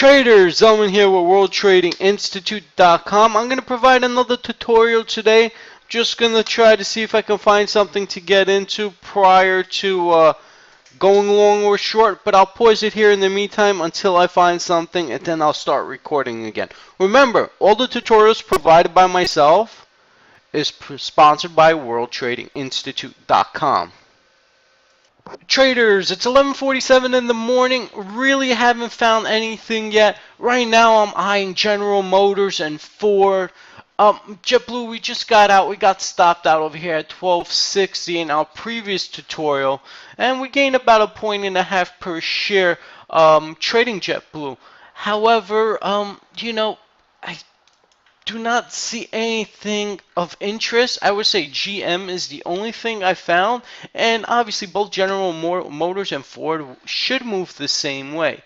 Traders, Zelman here with WorldTradingInstitute.com. I'm going to provide another tutorial today. Just going to try to see if I can find something to get into prior to going long or short, but I'll pause it here in the meantime until I find something, and then I'll start recording again. Remember, all the tutorials provided by myself is sponsored by WorldTradingInstitute.com. Traders, it's 11:47 in the morning. Really haven't found anything yet. Right now I'm eyeing General Motors and Ford. JetBlue, we just got out. We got stopped out over here at 1260 in our previous tutorial, and we gained about 1.5 per share trading JetBlue. However, I do not see anything of interest. I would say GM is the only thing I found, and obviously both General Motors and Ford should move the same way.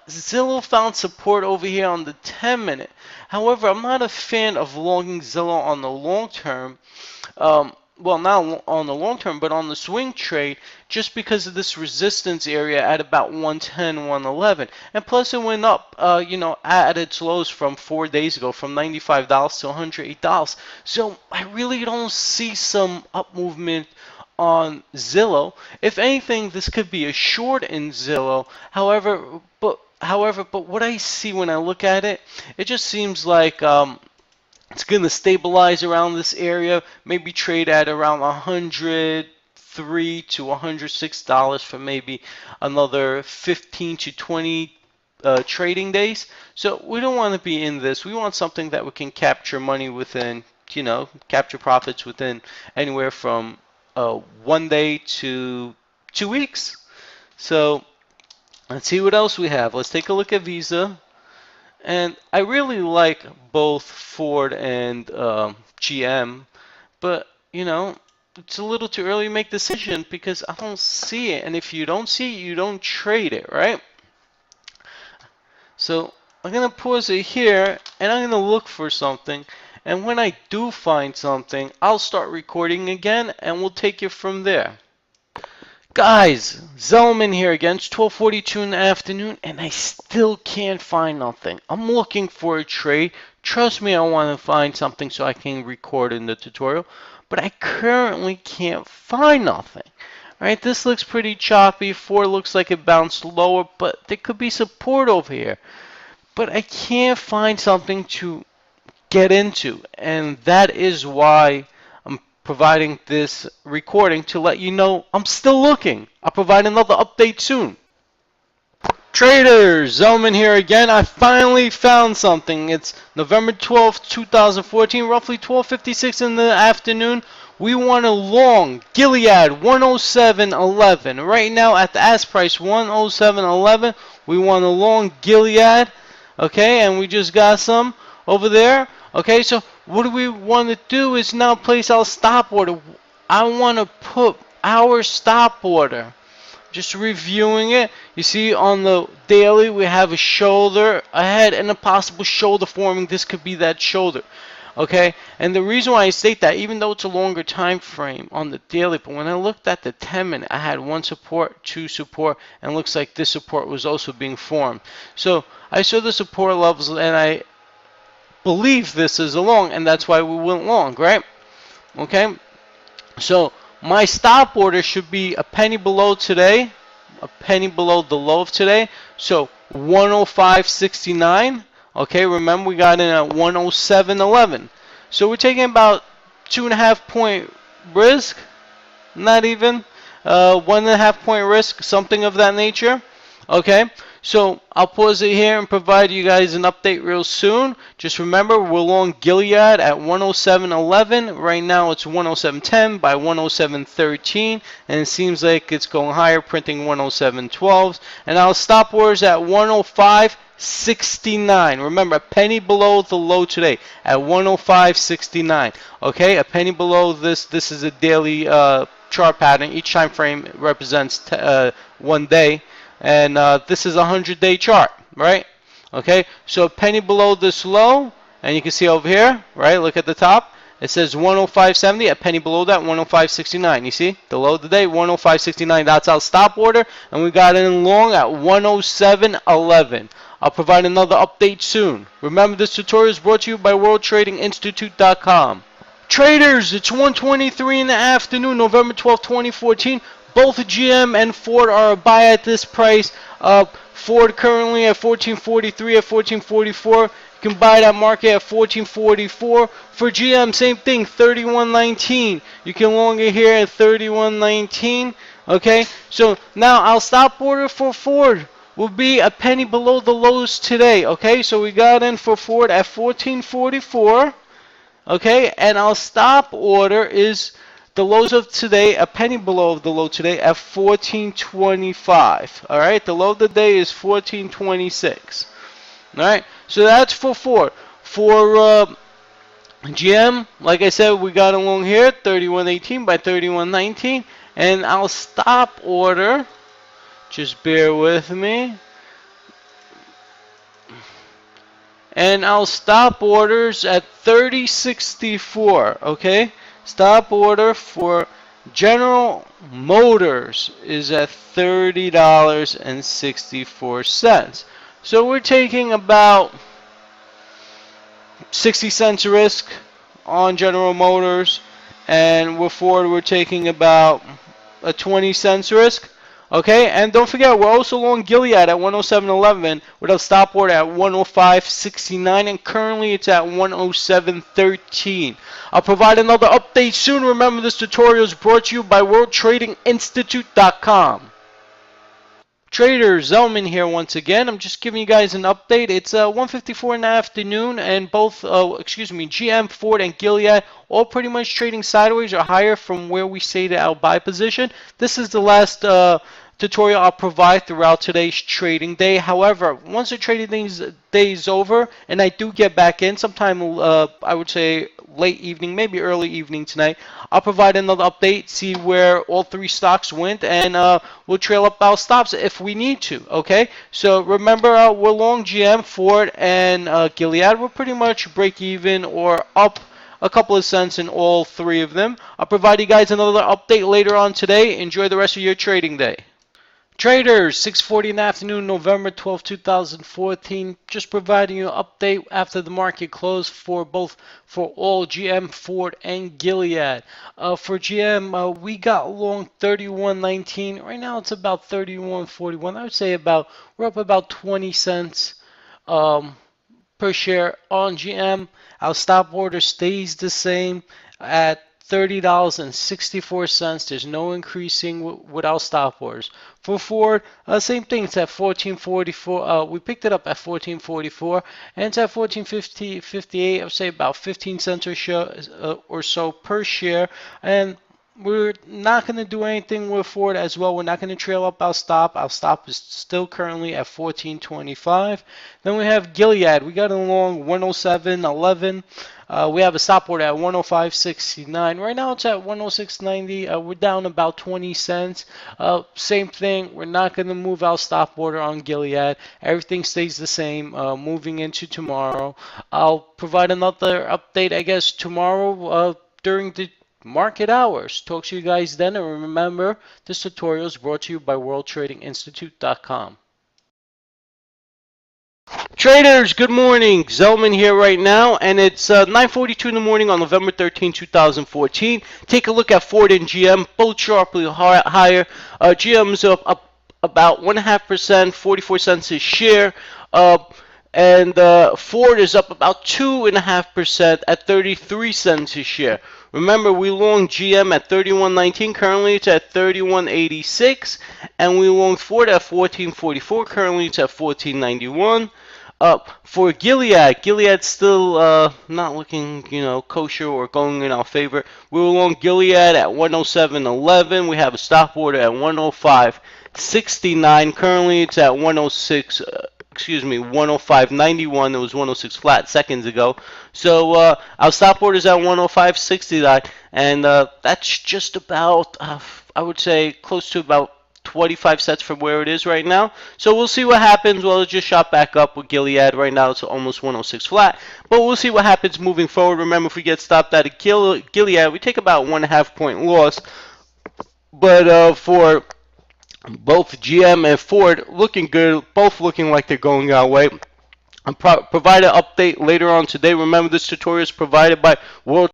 Zillow found support over here on the 10-minute. However, I'm not a fan of longing Zillow on the long term. Well, not on the long term, but on the swing trade, just because of this resistance area at about 110, 111. And plus it went up, at its lows from 4 days ago, from $95 to $108. So I really don't see some up movement on Zillow. If anything, this could be a short in Zillow. However, but what I see when I look at it, it just seems like it's going to stabilize around this area, maybe trade at around $103 to $106 for maybe another 15 to 20 trading days. So we don't want to be in this. We want something that we can capture money within, capture profits within anywhere from 1 day to 2 weeks. So let's see what else we have. Let's take a look at Visa. And I really like both Ford and GM, but it's a little too early to make a decision because I don't see it. And if you don't see it, you don't trade it, right? So I'm going to pause it here, and I'm going to look for something. And when I do find something, I'll start recording again, and we'll take it from there. Guys, Zelman here again. It's 12:42 in the afternoon, and I still can't find nothing. I'm looking for a trade. Trust me, I want to find something so I can record in the tutorial, but I currently can't find nothing. Alright, this looks pretty choppy. 4 looks like it bounced lower, but there could be support over here. But I can't find something to get into, and that is why I'm providing this recording to let you know I'm still looking. I'll provide another update soon. Traders, Zelman here again. I finally found something. It's November 12th, 2014, roughly 12:56 in the afternoon. We want a long Gilead 107.11. Right now at the ask price 107.11. We want a long Gilead. Okay, and we just got some over there. Okay, so what we want to do is now place our stop order. I want to put our stop order. Just reviewing it. You see on the daily we have a shoulder ahead and a possible shoulder forming. This could be that shoulder. Okay, and the reason why I state that, even though it's a longer time frame on the daily, but when I looked at the 10-minute, I had 1 support, 2 support, and looks like this support was also being formed. So I saw the support levels, and I believe this is a long, and that's why we went long, right? Okay, so my stop order should be a penny below today, a penny below the low of today, so 105.69. Okay, remember we got in at 107.11. So we're taking about 2.5 point risk, not even 1.5 point risk, something of that nature. Okay, so I'll pause it here and provide you guys an update real soon. Just remember, we're long Gilead at 107.11. Right now it's 107.10 by 107.13, and it seems like it's going higher, printing 107.12. And our stop orders at 105.69. Remember, a penny below the low today at 105.69. Okay, a penny below this. This is a daily chart pattern. Each time frame represents 1 day. And this is a 100-day chart, right? Okay, so a penny below this low, and you can see over here, right? Look at the top. It says 105.70. A penny below that, 105.69. You see the low of the day, 105.69. That's our stop order, and we got in long at 107.11. I'll provide another update soon. Remember, this tutorial is brought to you by WorldTradingInstitute.com. Traders, it's 1:23 in the afternoon, November 12, 2014. Both GM and Ford are a buy at this price. Ford currently at 14.43 at 14.44. You can buy that market at 14.44. For GM, same thing, 31.19. You can long it here at 31.19. Okay, so now our stop order for Ford will be a penny below the lows today. Okay, so we got in for Ford at 14.44. Okay, and our stop order is the lows of today, a penny below the low today at 14.25. All right, the low of the day is 14.26. All right, so that's for Ford. For GM, like I said, we got along here 31.18 by 31.19, and our stop order, just bear with me. And I'll stop orders at 30.64. Okay, stop order for General Motors is at $30.64. So we're taking about 60 cents risk on General Motors, and with Ford we're taking about a 20 cents risk. Okay, and don't forget, we're also long Gilead at 107.11 with a stop order at 105.69, and currently it's at 107.13. I'll provide another update soon. Remember, this tutorial is brought to you by WorldTradingInstitute.com. Traders, Zelman here once again. I'm just giving you guys an update. It's 1:54 in the afternoon, and both, GM, Ford, and Gilead all pretty much trading sideways or higher from where we stated our buy position. This is the last tutorial I'll provide throughout today's trading day. However, once the trading day is over, and I do get back in sometime, I would say late evening, maybe early evening tonight, I'll provide another update, see where all three stocks went, and we'll trail up our stops if we need to. Okay, so remember, we're long GM, Ford, and Gilead. We're pretty much break even or up a couple of cents in all three of them. I'll provide you guys another update later on today. Enjoy the rest of your trading day. Traders, 6:40 in the afternoon, November 12, 2014. Just providing you an update after the market closed for all GM, Ford, and Gilead. For GM, we got long 31.19. Right now it's about 31.41. I would say we're up about 20 cents per share on GM. Our stop order stays the same at $30.64. There's no increasing with our stop orders. For Ford, same thing. It's at 14.44. We picked it up at 14.44, and it's at 14.58. I would say about 15 cents or so per share. And we're not going to do anything with Ford as well. We're not going to trail up our stop. Our stop is still currently at 14.25. Then we have Gilead. We got along 107.11. We have a stop order at 105.69. Right now it's at 106.90. We're down about 20 cents. Same thing. We're not going to move our stop order on Gilead. Everything stays the same moving into tomorrow. I'll provide another update, I guess, tomorrow during the market hours. Talk to you guys then, and remember, this tutorial is brought to you by WorldTradingInstitute.com. Traders, good morning. Zelman here right now, and it's 9:42 in the morning on November 13, 2014. Take a look at Ford and GM, both sharply higher. GM's up about 1.5%, 44 cents a share. And Ford is up about 2.5% at 33 cents a share. Remember, we long GM at 31.19. Currently, it's at 31.86, and we long Ford at 14.44. Currently, it's at 14.91. For Gilead's still not looking, kosher or going in our favor. We were long Gilead at 107.11. We have a stop order at 105.69. Currently, it's at 105.91. It was 106 flat seconds ago. So our stop order is at 105.69, and that's just about, I would say, close to about 25 cents from where it is right now. So we'll see what happens. Well, it just shot back up with Gilead. Right now it's almost 106 flat. But we'll see what happens moving forward. Remember, if we get stopped at a Gilead, we take about 1.5 point loss. But for Both GM and Ford looking good, both looking like they're going our way. I'll provide an update later on today. Remember, this tutorial is provided by World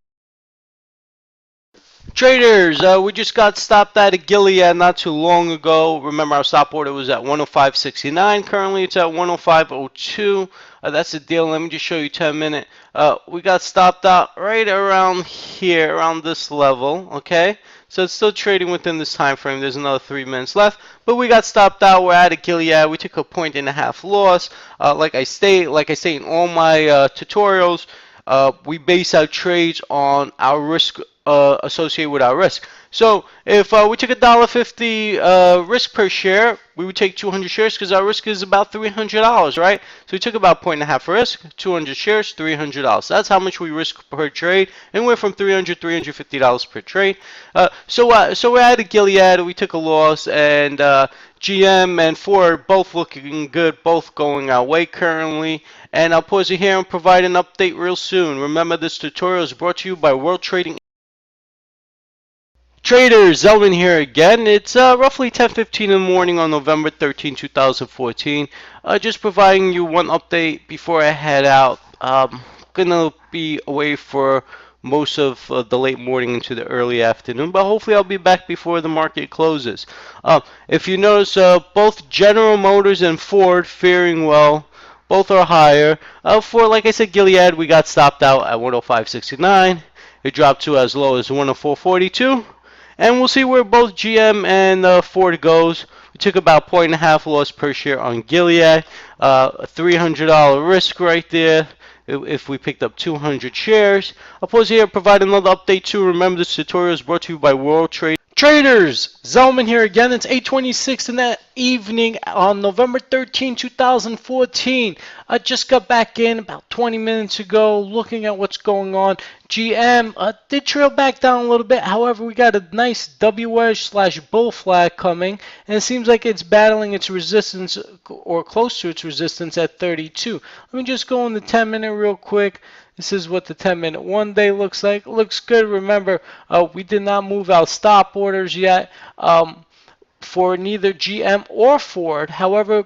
Traders. We just got stopped at a Gilead not too long ago. Remember, our stop order was at 105.69. Currently, it's at 105.02. That's the deal. Let me just show you 10-minute. We got stopped out right around here, around this level. Okay, so it's still trading within this time frame. There's another 3 minutes left, but we got stopped out. We're at a Gilead. We took a 1.5 loss. Like I say in all my tutorials. We base our trades on our risk associated with our risk. So if we took $1.50 risk per share, we would take 200 shares because our risk is about $300, right? So we took about 1.5 risk, 200 shares, $300. So that's how much we risk per trade, and we're from $300, $350 per trade. So we're at a Gilead. We took a loss, and GM and Ford both looking good, both going our way currently. And I'll pause it here and provide an update real soon. Remember, this tutorial is brought to you by World Trading Traders. Zelman here again. It's roughly 10:15 in the morning on November 13, 2014. Just providing you one update before I head out. Gonna be away for most of the late morning into the early afternoon, but hopefully I'll be back before the market closes. If you notice, both General Motors and Ford faring well. Both are higher. For, like I said, Gilead, we got stopped out at 105.69. It dropped to as low as 104.42. And we'll see where both GM and Ford goes. We took about 1.5 loss per share on Gilead. A $300 risk right there if we picked up 200 shares. I'll pause here and provide another update too. Remember, this tutorial is brought to you by World Trade Traders. Zelman here again. It's 8:26 in that evening on November 13, 2014. I just got back in about 20 minutes ago looking at what's going on. GM did trail back down a little bit. However, we got a nice W wedge slash bull flag coming, and it seems like it's battling its resistance or close to its resistance at 32. Let me just go on the 10-minute real quick. This is what the 10-minute one day looks like. It looks good. Remember, we did not move out stop orders yet for neither GM or Ford. However,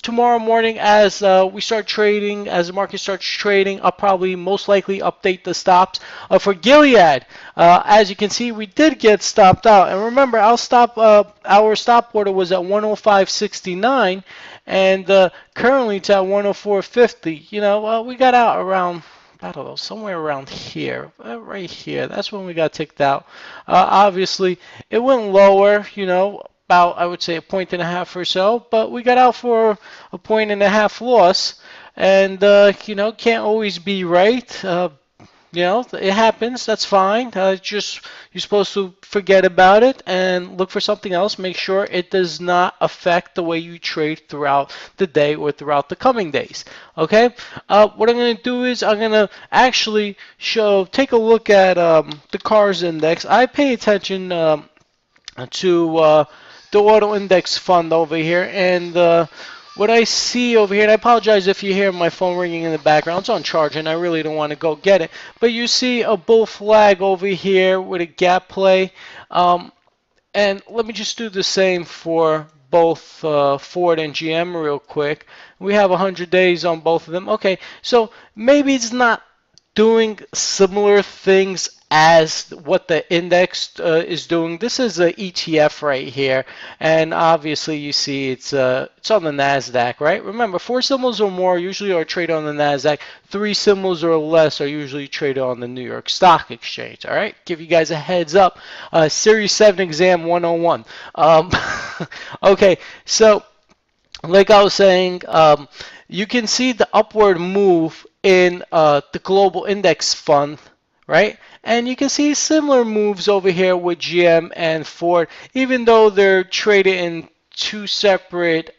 tomorrow morning as we start trading, as the market starts trading, I'll probably most likely update the stops. For Gilead, as you can see, we did get stopped out. And remember, our stop order was at 105.69, and currently it's at 104.50. You know, we got out around, I don't know, somewhere around here, right here. That's when we got ticked out. Obviously, it went lower, you know, about, I would say, 1.5 or so, but we got out for a 1.5 loss, and you know, can't always be right. You know, it happens. That's fine. Just you're supposed to forget about it and look for something else. Make sure it does not affect the way you trade throughout the day or throughout the coming days. Okay. What I'm going to do is I'm going to actually take a look at the cars index. I pay attention to the auto index fund over here, and what I see over here, and I apologize if you hear my phone ringing in the background, it's on charge and I really don't want to go get it, but you see a bull flag over here with a gap play, and let me just do the same for both Ford and GM real quick. We have 100 days on both of them. Okay, so maybe it's not doing similar things as what the index is doing. This is a ETF right here, and obviously you see it's on the Nasdaq, right? Remember, 4 symbols or more usually are traded on the Nasdaq. 3 symbols or less are usually traded on the New York Stock Exchange. All right, give you guys a heads up. Series 7 exam 101. Okay, so like I was saying, you can see the upward move in the global index fund, right? And you can see similar moves over here with GM and Ford, even though they're traded in 2 separate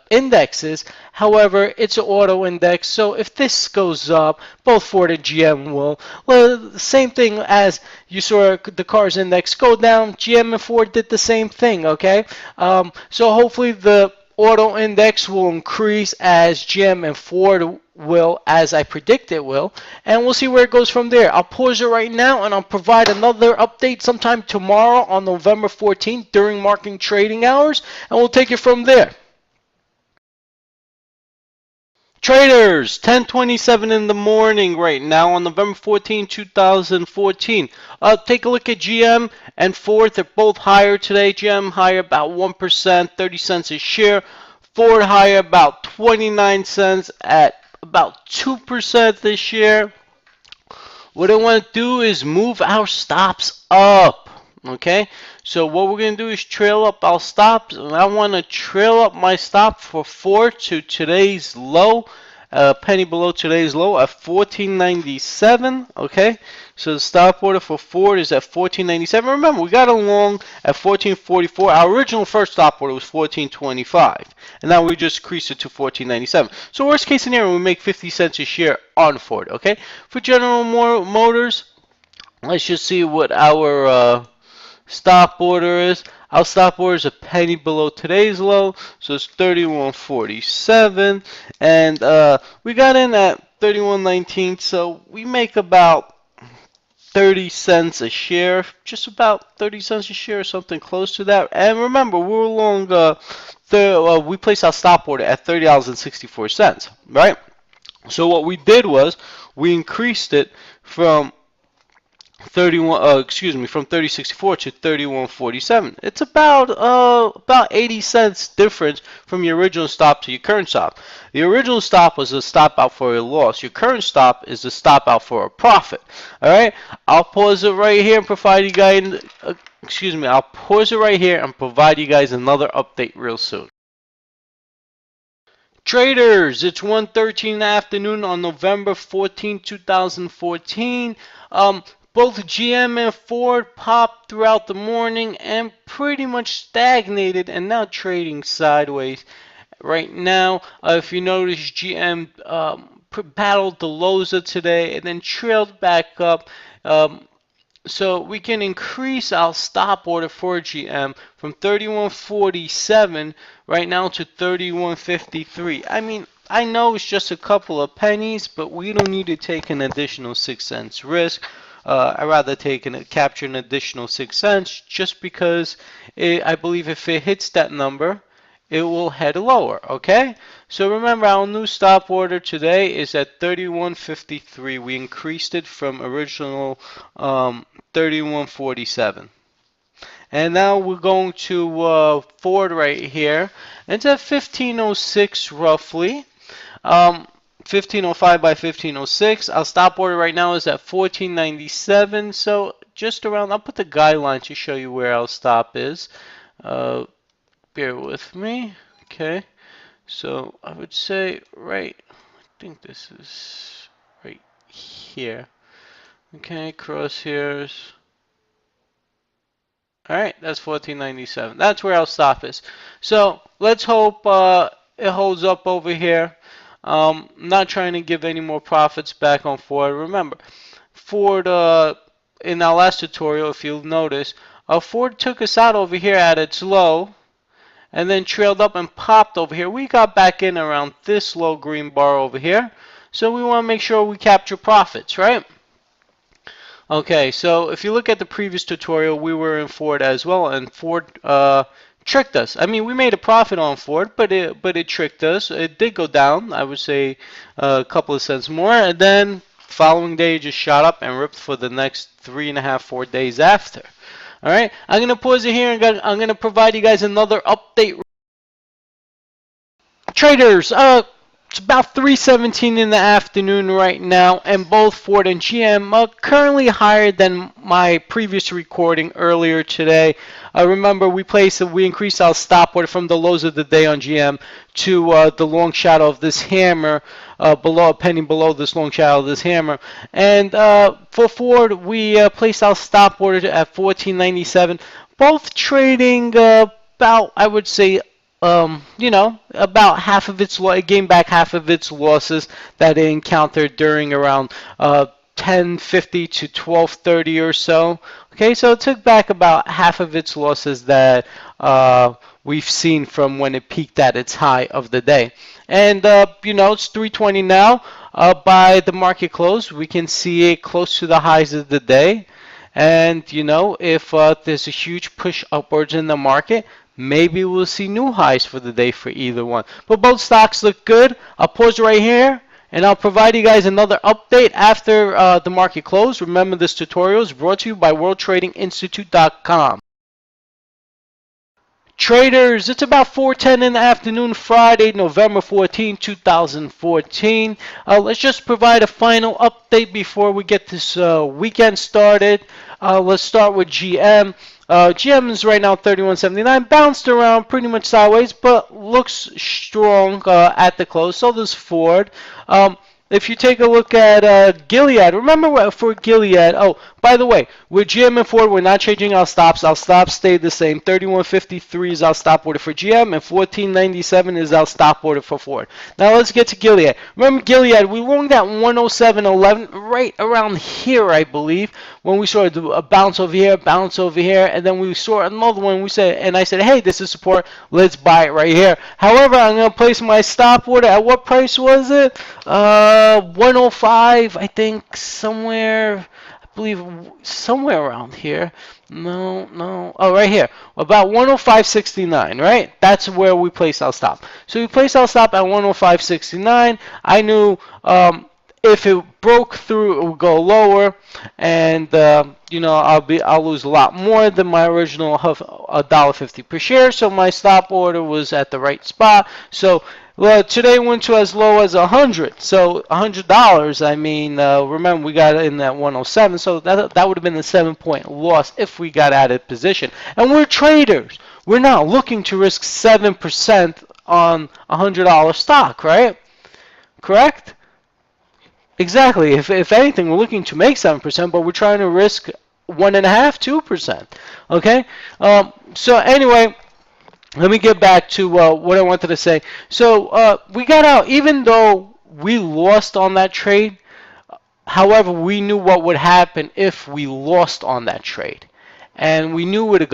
indexes. However, it's an auto index, so if this goes up, both Ford and GM will. Well, same thing as you saw the cars index go down, GM and Ford did the same thing, okay? So hopefully the auto index will increase as GM and Ford will, as I predict it will, and we'll see where it goes from there. I'll pause it right now and I'll provide another update sometime tomorrow on November 14th during market trading hours, and we'll take it from there. Traders, 10:27 in the morning right now on November 14, 2014. Take a look at GM and Ford. They're both higher today. GM higher about 1%, 30 cents a share. Ford higher about 29 cents at about 2% this year. What I want to do is move our stops up. Okay, so what we're going to do is trail up our stops, and I want to trail up my stop for Ford to today's low, penny below today's low at 14.97. Okay, so the stop order for Ford is at 14.97. Remember, we got a long at 14.44. Our original first stop order was 14.25, and now we just increased it to 14.97. So worst case scenario, we make 50 cents a share on Ford. Okay, for General Motors, let's just see what our stop order is. Our stop order is a penny below today's low, so it's 31.47, and we got in at 31.19, so we make about 30 cents a share, just about 30 cents a share, or something close to that. And remember, we're long. We placed our stop order at $30.64, right? So what we did was we increased it from 3064 to 3147. It's about 80 cents difference from your original stop to your current stop. The original stop was a stop out for a loss. Your current stop is a stop out for a profit. All right. I'll pause it right here and provide you guys. I'll pause it right here and provide you guys another update real soon. Traders, it's 1:13 in the afternoon on November 14, 2014. Both GM and Ford popped throughout the morning and pretty much stagnated and now trading sideways. Right now, if you notice, GM battled the lows of today and then trailed back up. So we can increase our stop order for GM from 31.47 right now to 31.53. I mean, I know it's just a couple of pennies, but we don't need to take an additional 6 cents risk. I'd rather capture an additional 6 cents just because I believe if it hits that number, it will head lower, okay? So remember, our new stop order today is at 31.53. We increased it from original 31.47. And now we're going to Ford right here. It's at 15.06 roughly. 15.05 by 15.06. Our stop order right now is at 14.97. So just around, I'll put the guideline to show you where our stop is. Bear with me. Okay. So I would say I think this is right here. Okay, crosshairs. Alright, that's 14.97. That's where our stop is. So let's hope it holds up over here. Not trying to give any more profits back on Ford. Remember, Ford, in our last tutorial, if you'll notice, Ford took us out over here at its low and then trailed up and popped over here. We got back in around this low green bar over here. So we want to make sure we capture profits, right? Okay, so if you look at the previous tutorial, we were in Ford as well, and Ford tricked us. I mean, we made a profit on Ford, but it tricked us. It did go down, I would say, a couple of cents more, and then following day it just shot up and ripped for the next 3.5, 4 days after. All right, I'm gonna pause it here, and I'm gonna provide you guys another update. Traders, it's about 3:17 in the afternoon right now, and both Ford and GM are currently higher than my previous recording earlier today. Remember, we increased our stop order from the lows of the day on GM to the long shadow of this hammer, below a penny below this long shadow of this hammer. And for Ford, we placed our stop order at 14.97. Both trading about, I would say, about half of its it gained back half of its losses that it encountered during around 10:50 to 12:30 or so. Okay, so it took back about half of its losses that we've seen from when it peaked at its high of the day. And it's 3:20 now. By the market close, we can see it close to the highs of the day. And if there's a huge push upwards in the market, maybe we'll see new highs for the day for either one. But both stocks look good. I'll pause right here and I'll provide you guys another update after the market close. Remember, this tutorial is brought to you by WorldTradingInstitute.com. Traders, it's about 4:10 in the afternoon, Friday, November 14, 2014. Let's just provide a final update before we get this weekend started. Let's start with GM. GM is right now 31.79, bounced around pretty much sideways, but looks strong at the close. So does Ford. If you take a look at Gilead, remember for Gilead, oh, by the way, with GM and Ford, we're not changing our stops. Our stops stay the same. 31.53 is our stop order for GM, and 14.97 is our stop order for Ford. Now let's get to Gilead. Remember Gilead, we longed at 107.11, right around here, I believe, when we saw a bounce over here, and then we saw another one. I said, hey, this is support. Let's buy it right here. However, I'm going to place my stop order at what price was it? 105, I think, somewhere around here. No. Oh, right here. About 105.69, right? That's where we placed our stop. So we placed our stop at 105.69. I knew if it broke through, it would go lower, and I'll lose a lot more than my original $1.50 per share. So my stop order was at the right spot. So today went to as low as 100. So $100. I mean, remember we got in at 107. So that would have been a 7-point loss if we got out of position. And we're traders. We're not looking to risk 7% on $100 stock, right? Correct? Exactly. If anything, we're looking to make 7%, but we're trying to risk 1.5%, 2%. Okay. So anyway, let me get back to what I wanted to say. So we got out, even though we lost on that trade. However, we knew what would happen if we lost on that trade, and we knew it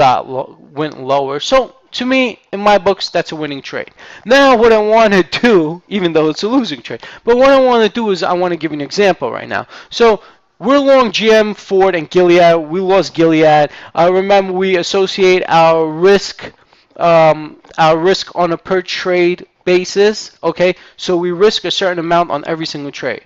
went lower. So to me, in my books, that's a winning trade. Now, what I want to do, even though it's a losing trade, but what I want to do is I want to give you an example right now. So we're long GM, Ford, and Gilead. We lost Gilead. Remember, we associate our risk on a per trade basis. Okay, so we risk a certain amount on every single trade.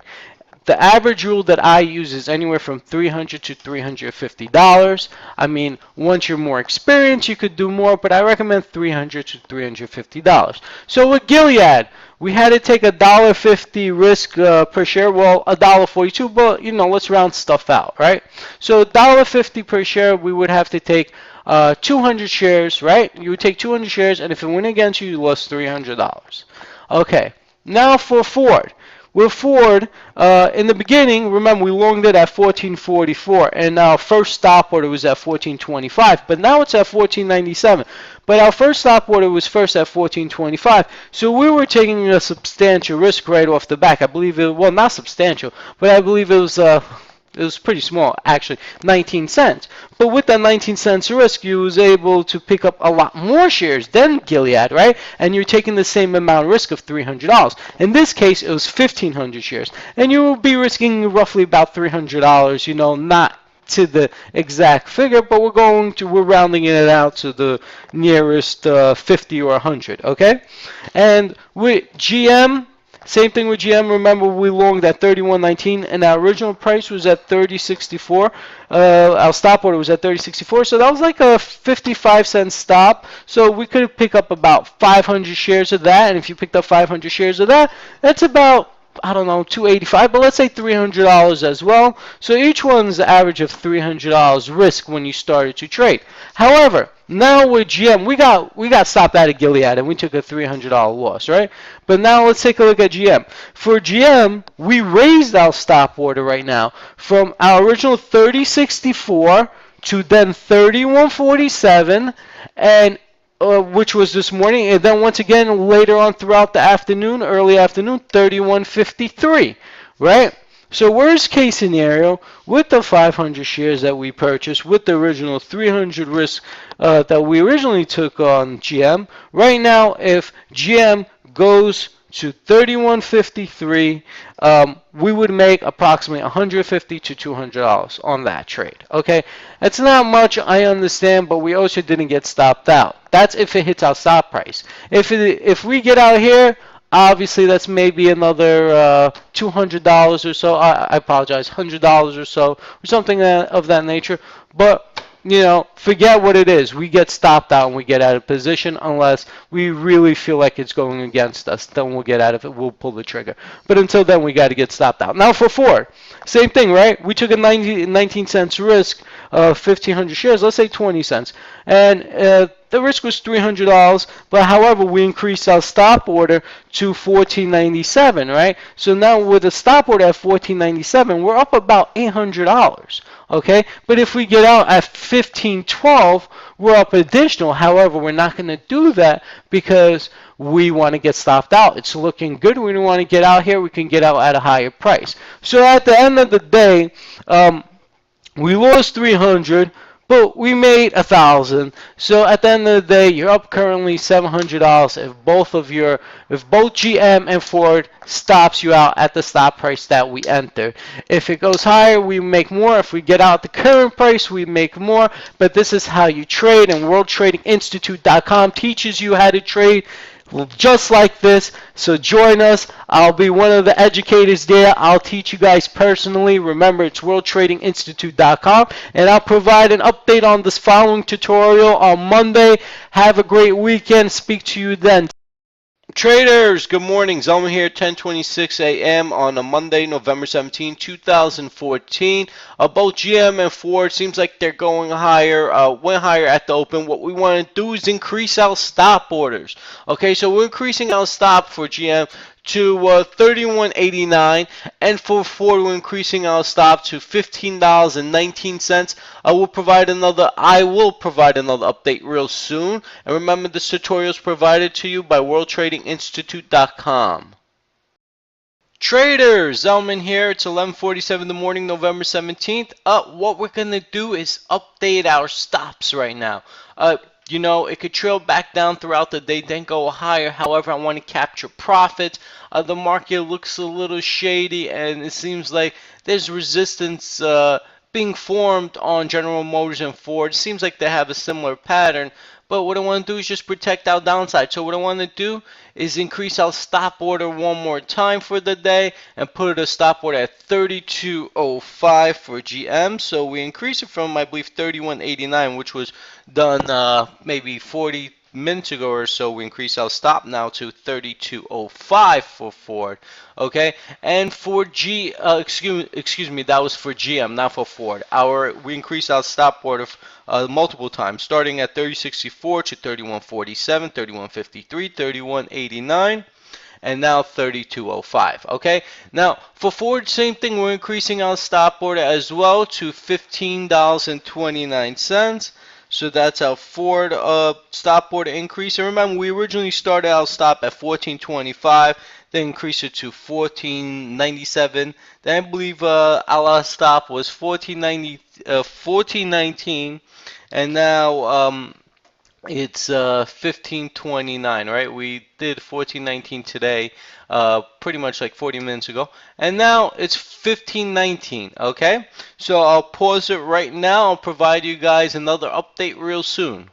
The average rule that I use is anywhere from $300 to $350. I mean, once you're more experienced, you could do more, but I recommend $300 to $350. So with Gilead, we had to take $1.50 risk per share. Well, $1.42, but let's round stuff out, right? So $1.50 per share, we would have to take 200 shares, right? You would take 200 shares, and if it went against you, you lost $300. Okay, now for Ford. With Ford, in the beginning, remember we longed it at 14.44, and our first stop order was at 14.25, but now it's at 14.97. But our first stop order was first at 14.25, so we were taking a substantial risk right off the back. I believe not substantial, but I believe it was pretty small, actually, 19 cents. But with that 19 cents risk, you was able to pick up a lot more shares than Gilead, right? And you're taking the same amount of risk of $300. In this case, it was 1,500 shares. And you will be risking roughly about $300, not to the exact figure, but we're rounding it out to the nearest 50 or 100, okay? And with GM, same thing with GM. Remember, we longed at 31.19, and our original price was at 30.64. Our stop order was at 30.64, so that was like a 55-cent stop. So we could pick up about 500 shares of that, and if you picked up 500 shares of that, that's about, I don't know, $285, but let's say $300 as well. So each one's the average of $300 risk when you started to trade. However, now with GM, we got stopped out of Gilead and we took a $300 loss, right? But now let's take a look at GM. For GM, we raised our stop order right now from our original 30.64 to then 31.47, and which was this morning, and then once again later on throughout the afternoon, early afternoon, 31.53, right? So worst case scenario, with the 500 shares that we purchased, with the original 300 risk that we originally took on GM, right now if GM goes to 31.53, we would make approximately 150 to $200 on that trade. Okay, that's not much, I understand, but we also didn't get stopped out. That's if it hits our stop price. If we get out here, obviously that's maybe another $200 or so. I apologize, $100 or so, or something of that nature. But forget what it is. We get stopped out and we get out of position unless we really feel like it's going against us. Then we'll get out of it. We'll pull the trigger. But until then, we got to get stopped out. Now for Ford, same thing, right? We took a 19 cents risk of 1,500 shares. Let's say 20 cents, and the risk was $300, but however, we increased our stop order to $14.97, right? So now with a stop order at $14.97, we're up about $800, okay? But if we get out at $15.12, we're up additional. However, we're not going to do that because we want to get stopped out. It's looking good. We don't want to get out here. We can get out at a higher price. So at the end of the day, we lost 300, but we made 1,000. So at the end of the day, you're up currently $700 if both GM and Ford stops you out at the stop price that we entered. If it goes higher, we make more. If we get out the current price, we make more. But this is how you trade, and WorldTradingInstitute.com teaches you how to trade just like this. So join us. I'll be one of the educators there. I'll teach you guys personally. Remember, it's worldtradinginstitute.com, and I'll provide an update on this following tutorial on Monday. Have a great weekend. Speak to you then. Traders, good morning. Zelman here, 10:26 a.m. on a Monday, November 17, 2014. Both GM and Ford seems like they're going higher, went higher at the open. What we want to do is increase our stop orders. Okay, so we're increasing our stop for GM to 31.89, and for Ford we're increasing our stop to $15.19. I will provide another update real soon. And remember, this tutorial is provided to you by WorldTradingInstitute.com. Traders, Zelman here. It's 11:47 in the morning, November 17th. What we're gonna do is update our stops right now. It could trail back down throughout the day, then go higher. However, I want to capture profits. The market looks a little shady, and it seems like there's resistance being formed on General Motors and Ford. It seems like they have a similar pattern. But what I want to do is just protect our downside. So what I want to do is increase our stop order one more time for the day and put a stop order at 32.05 for GM. So we increase it from, I believe, 31.89, which was done maybe 40 minutes ago or so. We increase our stop now to 32.05 for Ford. Okay, and for excuse me, that was for GM, not for Ford. We increased our stop order multiple times, starting at 30.64 to 31.47, 31.53, 31.89. And now 32.05. Okay, now for Ford, same thing. We're increasing our stop order as well to $15.29. So that's our Ford stop order increase. And remember, we originally started our stop at 14.25, then increased it to 14.97. Then I believe our last stop was 14.19, and now it's 15.29, right? We did 14.19 today, pretty much like 40 minutes ago, and now it's 15.19. Okay, so I'll pause it right now. I'll provide you guys another update real soon.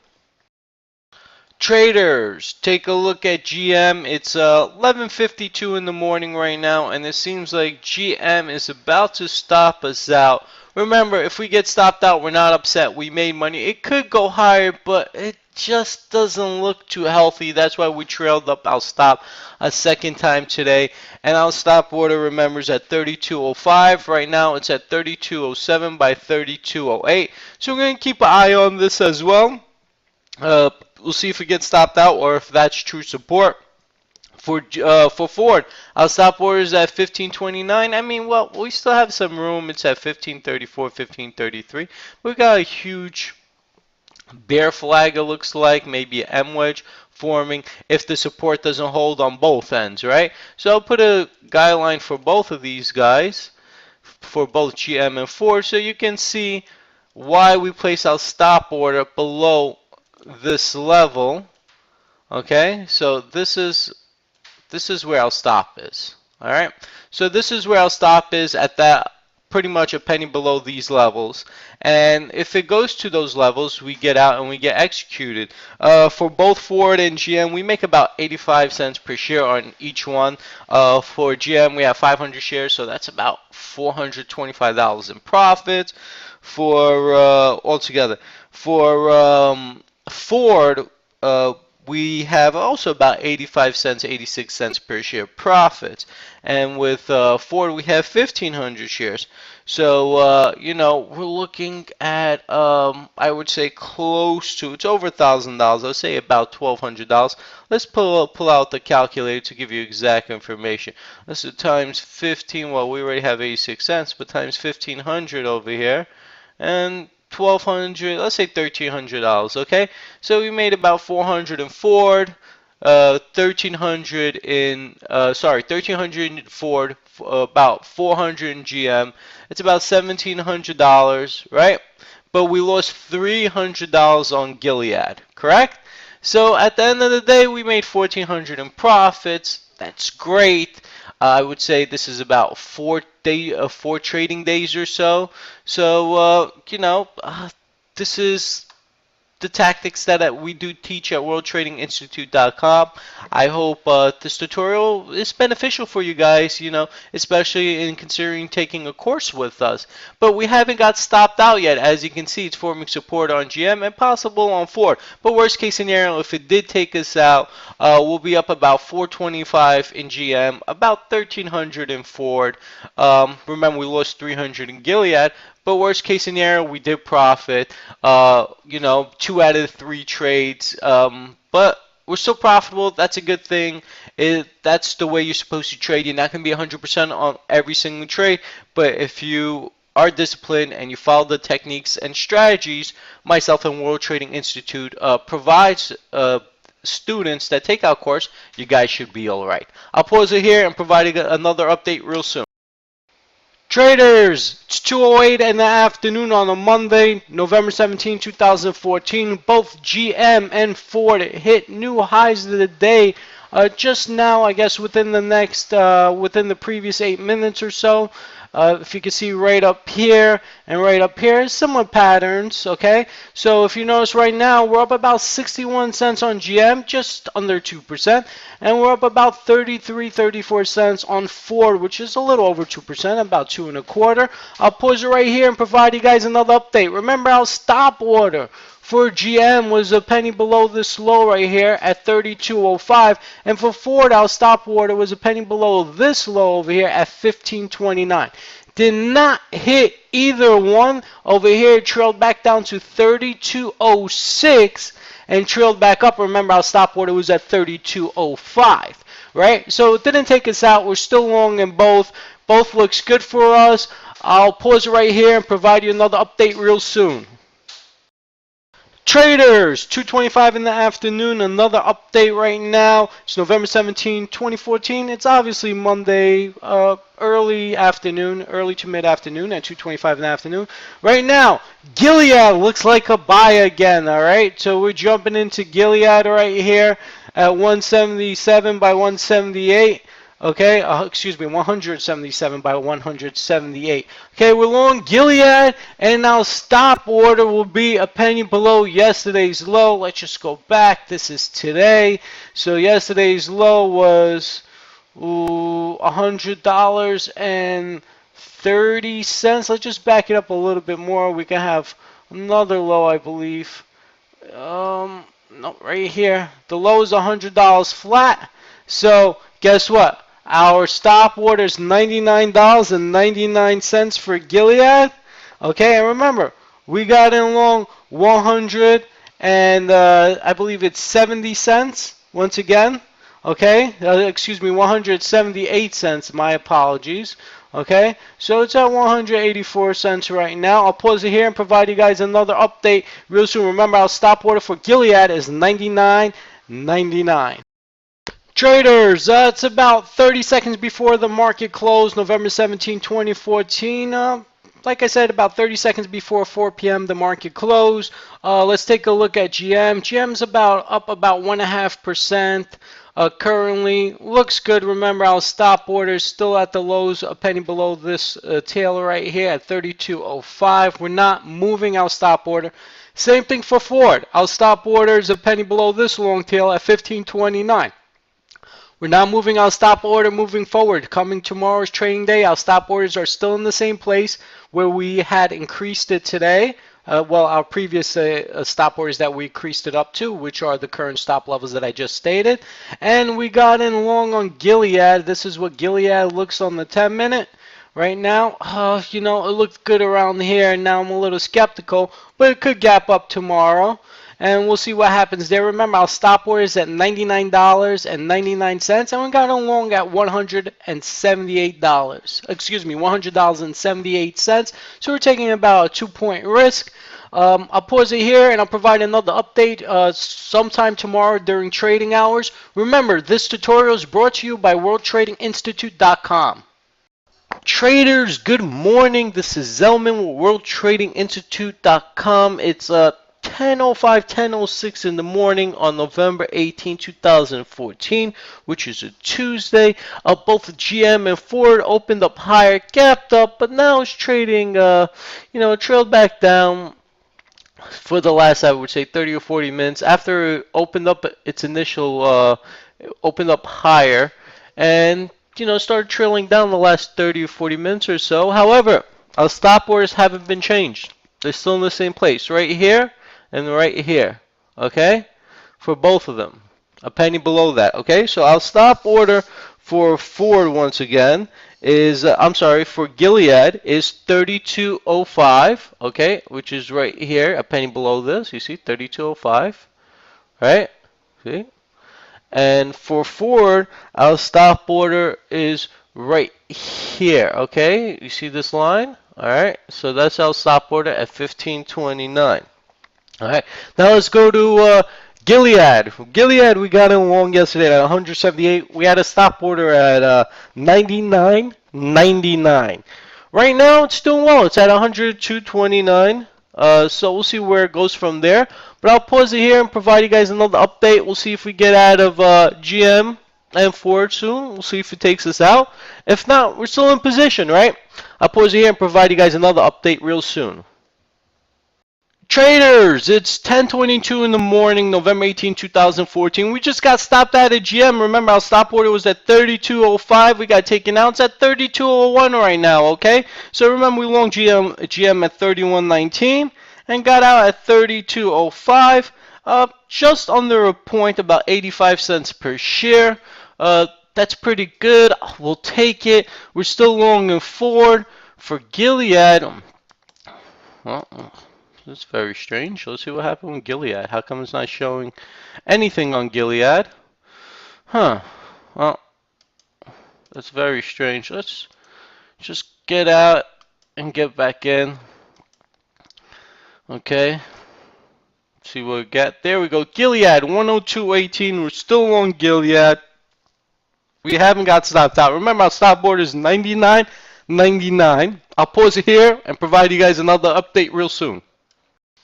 Traders, take a look at GM. It's 11:52 in the morning right now, and it seems like GM is about to stop us out. Remember, if we get stopped out, we're not upset. We made money. It could go higher, but it just doesn't look too healthy. That's why we trailed up our stop a second time today. And our stop order, remember, is at 32.05. Right now, it's at 32.07 by 32.08. So we're going to keep an eye on this as well. We'll see if we get stopped out or if that's true support. For Ford, our stop order is at 15.29. I mean, well, we still have some room. It's at 15.34, 15.33. We got a huge bear flag, it looks like, maybe an M wedge forming if the support doesn't hold on both ends, right? So I'll put a guideline for both of these guys. for both GM and Ford. So you can see why we place our stop order below this level. Okay, so this is where our stop is. All right, so this is where our stop is at that pretty much a penny below these levels. And if it goes to those levels, we get out and we get executed. For both Ford and GM, we make about 85 cents per share on each one. For GM, we have 500 shares, so that's about $425 in profits for altogether. For Ford, we have also about 85 cents, 86 cents per share profits. And with Ford, we have 1,500 shares. So, you know, we're looking at, I would say close to, it's over $1,000. I'll say about $1,200. Let's pull out the calculator to give you exact information. Let's do times 15. Well, we already have 86 cents, but times 1,500 over here. And 1,200, let's say $1,300, okay? So we made about 400 in Ford, 1,300 in, 1,300 in Ford, about 400 in GM. It's about $1,700, right? But we lost $300 on Gilead, correct? So at the end of the day, we made 1,400 in profits. That's great. I would say this is about 4 trading days or so. So you know, this is the tactics that we do teach at worldtradinginstitute.com. I hope this tutorial is beneficial for you guys, you know, especially in considering taking a course with us. But we haven't got stopped out yet. As you can see, it's forming support on GM and possible on Ford. But worst case scenario, if it did take us out, we'll be up about 425 in GM, about 1,300 in Ford. Remember, we lost 300 in Gilead. But worst case scenario, we did profit. You know, 2 out of the 3 trades. But we're still profitable. That's a good thing. That's the way you're supposed to trade. You're not going to be 100% on every single trade. But if you are disciplined and you follow the techniques and strategies myself and World Trading Institute provides students that take our course, you guys should be all right. I'll pause it here and provide another update real soon. Traders, it's 2:08 in the afternoon on a Monday, November 17, 2014. Both GM and Ford hit new highs of the day just now, I guess within the previous 8 minutes or so. If you can see right up here and right up here, similar patterns, okay? So if you notice right now, we're up about 61 cents on GM, just under 2%, and we're up about 33, 34 cents on Ford, which is a little over 2%, about 2.25. I'll pause it right here and provide you guys another update. Remember our stop order for GM was a penny below this low right here at 32.05, and for Ford our stop order was a penny below this low over here at 15.29. Did not hit either one. Over here it trailed back down to 32.06 and trailed back up. Remember our stop order was at 32.05, right? So it didn't take us out. We're still long in both. Both looks good for us. I'll pause it right here and provide you another update real soon. Traders, 2:25 in the afternoon, another update right now. It's November 17, 2014. It's obviously Monday, early afternoon, early to mid-afternoon at 2:25 in the afternoon. Right now, Gilead looks like a buy again, all right? So we're jumping into Gilead right here at 177 by 178. Okay, excuse me, 177 by 178. Okay, we're long Gilead, and now stop order will be a penny below yesterday's low. Let's just go back. This is today. So yesterday's low was $100.30. Let's just back it up a little bit more. We can have another low, I believe. No, right here. The low is $100 flat. So guess what? Our stop order is $99.99 for Gilead. Okay, and remember, we got in long 100 and I believe it's 70 cents once again. Okay, excuse me, 178 cents. My apologies. Okay, so it's at 184 cents right now. I'll pause it here and provide you guys another update real soon. Remember, our stop order for Gilead is $99.99. Traders, it's about 30 seconds before the market closed, November 17, 2014. Like I said, about 30 seconds before 4 p.m. the market closed. Let's take a look at GM. GM's up about 1.5%. Currently looks good. Remember, our stop order is still at the lows, a penny below this tail right here at 32.05. We're not moving our stop order. Same thing for Ford. Our stop order is a penny below this long tail at 15.29. We're not moving our stop order moving forward. Coming tomorrow's trading day, our stop orders are still in the same place where we had increased it today. Well, our previous stop orders that we increased it up to, which are the current stop levels that I just stated. And we got in long on Gilead. This is what Gilead looks on the 10-minute. Right now, it looked good around here, and now I'm a little skeptical, but it could gap up tomorrow. And we'll see what happens there. Remember, our stop order is at $99.99, and we got along at $178. Excuse me, $100.78. So we're taking about a 2-point risk. I'll pause it here, and I'll provide another update sometime tomorrow during trading hours. Remember, this tutorial is brought to you by WorldTradingInstitute.com. Traders, good morning. This is Zelman with WorldTradingInstitute.com. It's 10:05, 10:06 in the morning on November 18, 2014, which is a Tuesday. Both GM and Ford opened up higher, gapped up, but now it's trading, trailed back down for the last, I would say, 30 or 40 minutes after it opened up its initial, opened up higher, and started trailing down the last 30 or 40 minutes or so. However, our stop orders haven't been changed. They're still in the same place, right here and right here, okay? For both of them, a penny below that, okay? So our stop order for Ford, once again, is, for Gilead is 32.05, okay? Which is right here, a penny below this. You see, 32.05, right? See? And for Ford, our stop order is right here, okay? You see this line? All right, so that's our stop order at 15.29. All right, now let's go to Gilead. Gilead, we got in long yesterday at 178. We had a stop order at 99.99. Right now, it's doing well. It's at 102.29. So we'll see where it goes from there. But I'll pause it here and provide you guys another update. We'll see if we get out of GM and Ford soon. We'll see if it takes us out. If not, we're still in position, right? I'll pause it here and provide you guys another update real soon. Traders, it's 10:22 in the morning, November 18, 2014. We just got stopped out at GM. Remember, our stop order was at 32.05. We got taken out. It's at 32.01 right now, okay? So remember, we long GM at 31.19 and got out at 32.05. Just under a point, about 85 cents per share. That's pretty good. We'll take it. We're still long in Ford. For Gilead, well, that's very strange. Let's see what happened with Gilead. How come it's not showing anything on Gilead? Huh. Well, that's very strange. Let's just get out and get back in. Okay. See what we get. There we go. Gilead, 102.18. We're still on Gilead. We haven't got stopped out. Remember, our stop order is 99.99. I'll pause it here and provide you guys another update real soon.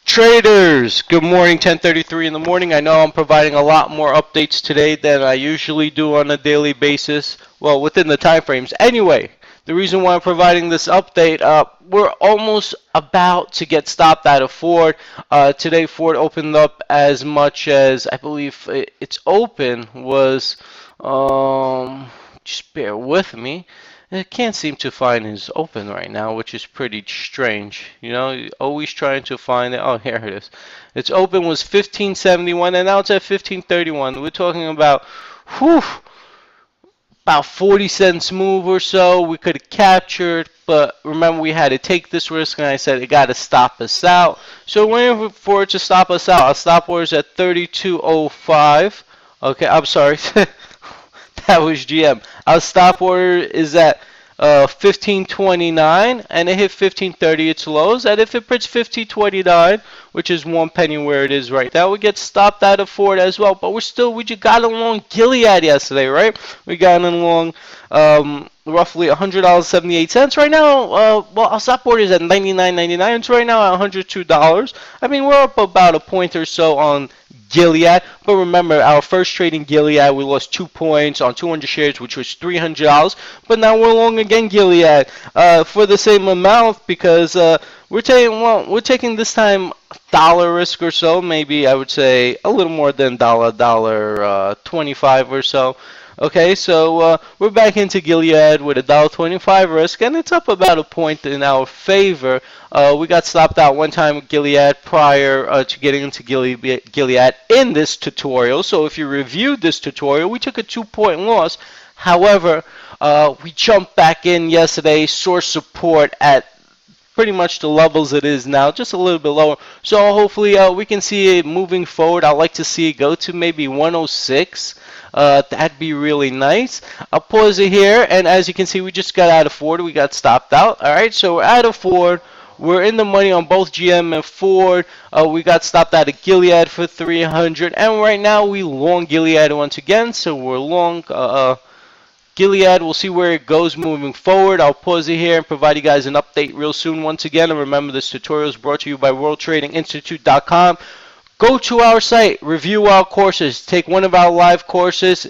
Traders, good morning, 10:33 in the morning. I know I'm providing a lot more updates today than I usually do on a daily basis. Well, within the time frames. Anyway, the reason why I'm providing this update, we're almost about to get stopped out of Ford. Today, Ford opened up as much as, I believe its open was, just bear with me. I can't seem to find his open right now, which is pretty strange. Always trying to find it. Oh, here it is. Its open was 1571, and now it's at 1531. We're talking about, about 40 cents move or so. We could have captured, but remember we had to take this risk, and I said it got to stop us out. So waiting for it to stop us out. Our stop order is at 32.05. Okay, I'm sorry. That was GM. Our stop order is at 15.29, and it hit 15.30 its lows. And if it puts 15.29, which is 1 penny where it is right now. We get stopped out of Ford as well, but we just got along Gilead yesterday, right? We got along roughly $100.78 right now. Well, our stop order is at $99.99. It's right now at $102. I mean, we're up about a point or so on Gilead, but remember, our first trade in Gilead, we lost 2 points on 200 shares, which was $300. But now we're long again Gilead for the same amount because we're taking this time dollar risk or so, maybe I would say a little more than dollar 25 or so. Okay, so we're back into Gilead with a $1.25 risk, and it's up about a point in our favor. We got stopped out one time with Gilead prior to getting into Gilead in this tutorial. So if you reviewed this tutorial, we took a 2-point loss. However, we jumped back in yesterday, saw support at pretty much the levels it is now, just a little bit lower. So hopefully we can see it moving forward. I'd like to see it go to maybe 106. That'd be really nice. I'll pause it here, and as you can see, we just got out of Ford. We got stopped out. All right, so we're out of Ford. We're in the money on both GM and Ford. We got stopped out of Gilead for 300, and right now we long Gilead once again. So we're long Gilead. We'll see where it goes moving forward. I'll pause it here and provide you guys an update real soon once again. And remember, this tutorial is brought to you by WorldTradingInstitute.com. Go to our site, review our courses, take one of our live courses,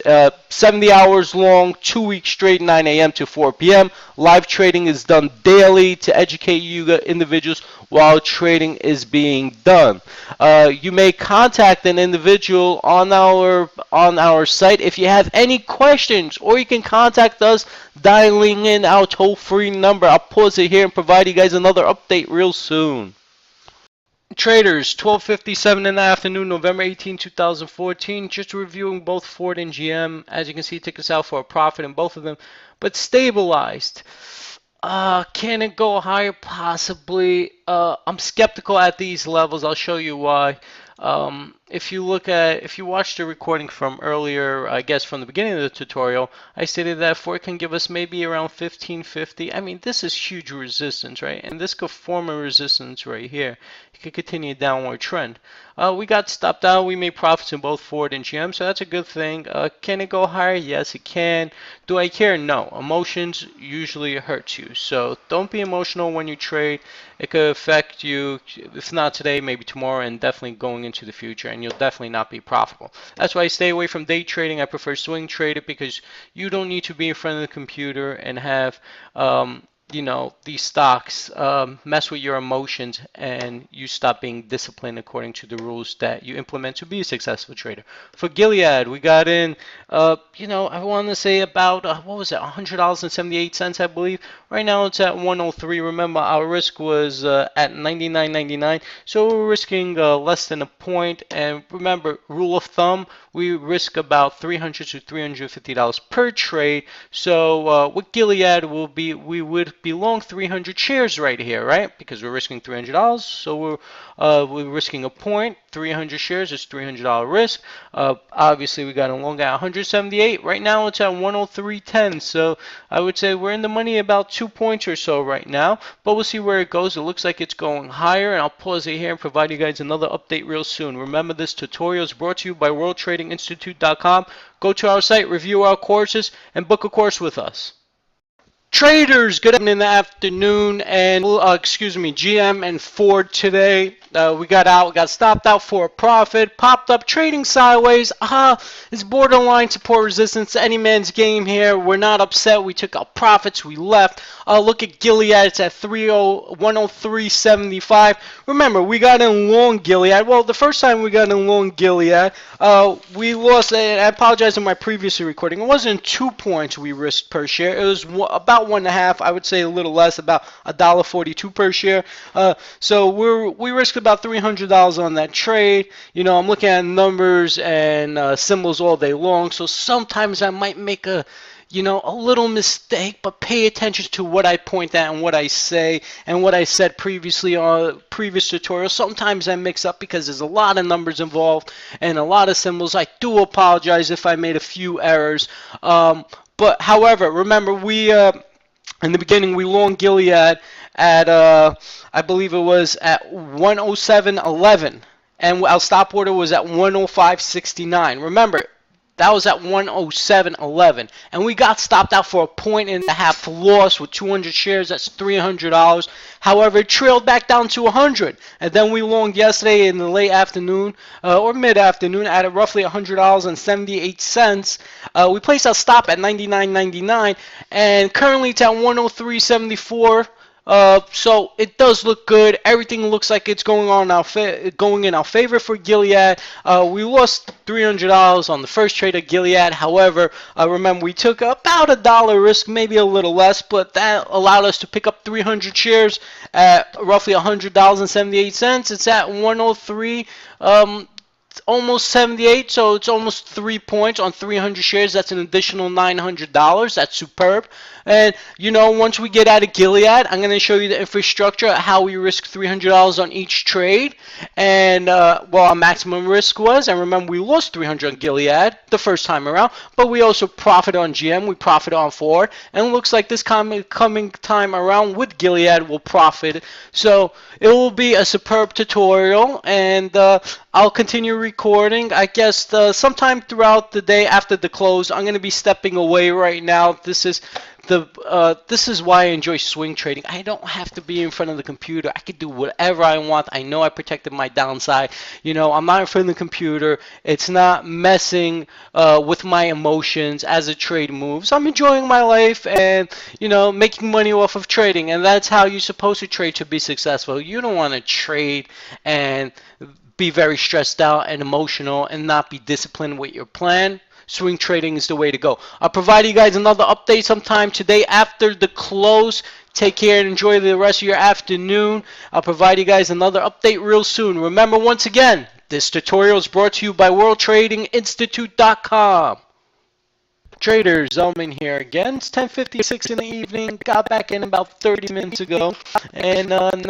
70 hours long, 2 weeks straight, 9 a.m. to 4 p.m. Live trading is done daily to educate you individuals while trading is being done. You may contact an individual on our site if you have any questions, or you can contact us dialing in our toll-free number. I'll pause it here and provide you guys another update real soon. Traders, 12:57 in the afternoon, November 18, 2014. Just reviewing both Ford and GM. As you can see, took us out for a profit in both of them, but stabilized. Can it go higher? Possibly. I'm skeptical at these levels. I'll show you why. If you watch the recording from earlier, I guess from the beginning of the tutorial, I stated that Ford can give us maybe around 1550. I mean, this is huge resistance, right? And this could form a resistance right here. It could continue a downward trend. We got stopped out. We made profits in both Ford and GM, so that's a good thing. Can it go higher? Yes, it can. Do I care? No. Emotions usually hurt you, so don't be emotional when you trade. It could affect you, if not today, maybe tomorrow, and definitely going into the future, and you'll definitely not be profitable. That's why I stay away from day trading. I prefer swing trading because you don't need to be in front of the computer and have these stocks mess with your emotions, and you stop being disciplined according to the rules that you implement to be a successful trader. For Gilead, we got in, I want to say about, what was it, $100.78, I believe. Right now it's at 103. Remember, our risk was at $99.99, so we're risking less than a point. And remember, rule of thumb, we risk about $300 to $350 per trade. So with Gilead, we would be long 300 shares right here, right? Because we're risking $300, so we're risking a point. 300 shares is $300 risk. Obviously, we got a long at 178. Right now, it's at 103.10. So I would say we're in the money about 2 points or so right now. But we'll see where it goes. It looks like it's going higher, and I'll pause it here and provide you guys another update real soon. Remember, this tutorial is brought to you by WorldTradingInstitute.com. Go to our site, review our courses, and book a course with us. Traders, good evening in the afternoon, and GM and Ford today. We got stopped out for a profit, popped up trading sideways. It's borderline support resistance, any man's game here. We're not upset. We took our profits, we left. Look at Gilead, it's at 103.75. Remember, we got in long Gilead. Well, the first time we got in long Gilead, we lost, and I apologize in my previous recording, it wasn't 2 points we risked per share. It was about 1.5, I would say a little less, about $1.42 per share. So we risked about $300 on that trade. I'm looking at numbers and symbols all day long, so sometimes I might make a little mistake, but pay attention to what I point at and what I say and what I said previously on previous tutorials. Sometimes I mix up because there's a lot of numbers involved and a lot of symbols. I do apologize if I made a few errors. But however, remember, In the beginning, we long Gilead at I believe it was at 107.11, and our stop order was at 105.69. Remember, that was at 107.11, and we got stopped out for a point and a half loss with 200 shares. That's $300. However, it trailed back down to 100, and then we longed yesterday in the late afternoon or mid afternoon at roughly $100.78. We placed our stop at 99.99, and currently it's at 103.74. So it does look good. Everything looks like it's going in our favor for Gilead. We lost $300 on the first trade of Gilead. However, remember we took about $1 risk, maybe a little less, but that allowed us to pick up 300 shares at roughly $100.78. It's at 103. Almost 78, so it's almost 3 points on 300 shares. That's an additional $900. That's superb. And once we get out of Gilead, I'm going to show you the infrastructure, how we risk $300 on each trade, and our maximum risk was. And remember, we lost 300 on Gilead the first time around, but we also profited on GM. We profited on Ford, and it looks like this coming time around with Gilead will profit. So it will be a superb tutorial, and I'll continue recording. I guess sometime throughout the day after the close, I'm going to be stepping away right now. This is why I enjoy swing trading. I don't have to be in front of the computer. I can do whatever I want. I know I protected my downside. I'm not in front of the computer. It's not messing with my emotions as a trade moves. I'm enjoying my life and making money off of trading, and that's how you're supposed to trade to be successful. You don't want to trade and be very stressed out and emotional and not be disciplined with your plan. Swing trading is the way to go. I'll provide you guys another update sometime today after the close. Take care and enjoy the rest of your afternoon. I'll provide you guys another update real soon. Remember, once again, this tutorial is brought to you by WorldTradingInstitute.com. Traders, Zelman here again. It's 10:56 in the evening. Got back in about 30 minutes ago, and now I'm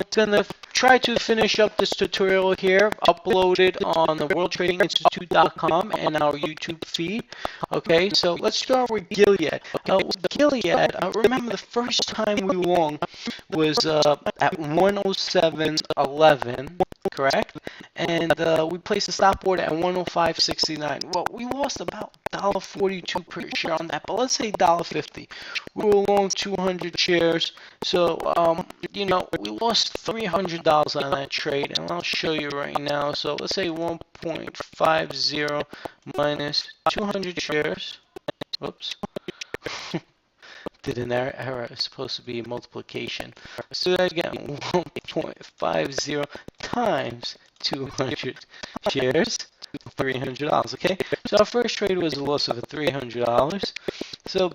gonna try to finish up this tutorial here, uploaded on the WorldTradingInstitute.com and our YouTube feed. Okay, so let's start with Gilead. With Gilead, remember the first time we long was at 107.11, correct? And we placed a stop order at 105.69. Well, we lost about $1.42 per share on that, but let's say $1.50. We were long 200 shares, so we lost $300 on that trade, and I'll show you right now. So let's say 1.50 minus 200 shares. Whoops. Did an error. It's supposed to be multiplication. Let's do that again. 1.50 times 200 shares. $300. Okay, so our first trade was a loss of $300.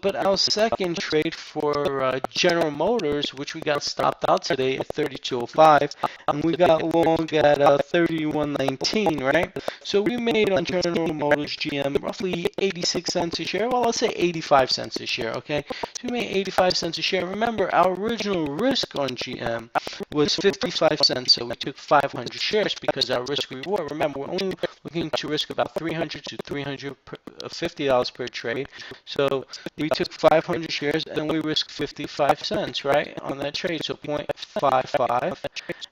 But our second trade for General Motors, which we got stopped out today at 32.05, and we got long at 31.19, right? So we made on General Motors GM roughly 86 cents a share. Well, let's say 85 cents a share. Okay, so we made 85 cents a share. Remember, our original risk on GM was 55 cents, so we took 500 shares because our risk reward. Remember, we're only looking to risk about $300 to $350 per trade. So we took 500 shares and we risked 55 cents, right, on that trade. So 0.55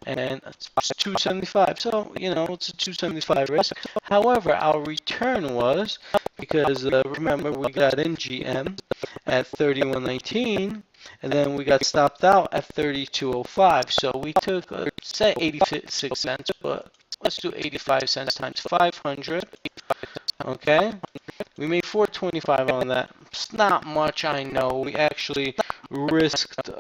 and it's 275. So, it's a 275 risk. However, our return was, because remember, we got in GM at 31.19 and then we got stopped out at 32.05. So we took, say 86 cents, but let's do 85 cents times 500. Okay, we made 425 on that. It's not much, I know. We actually risked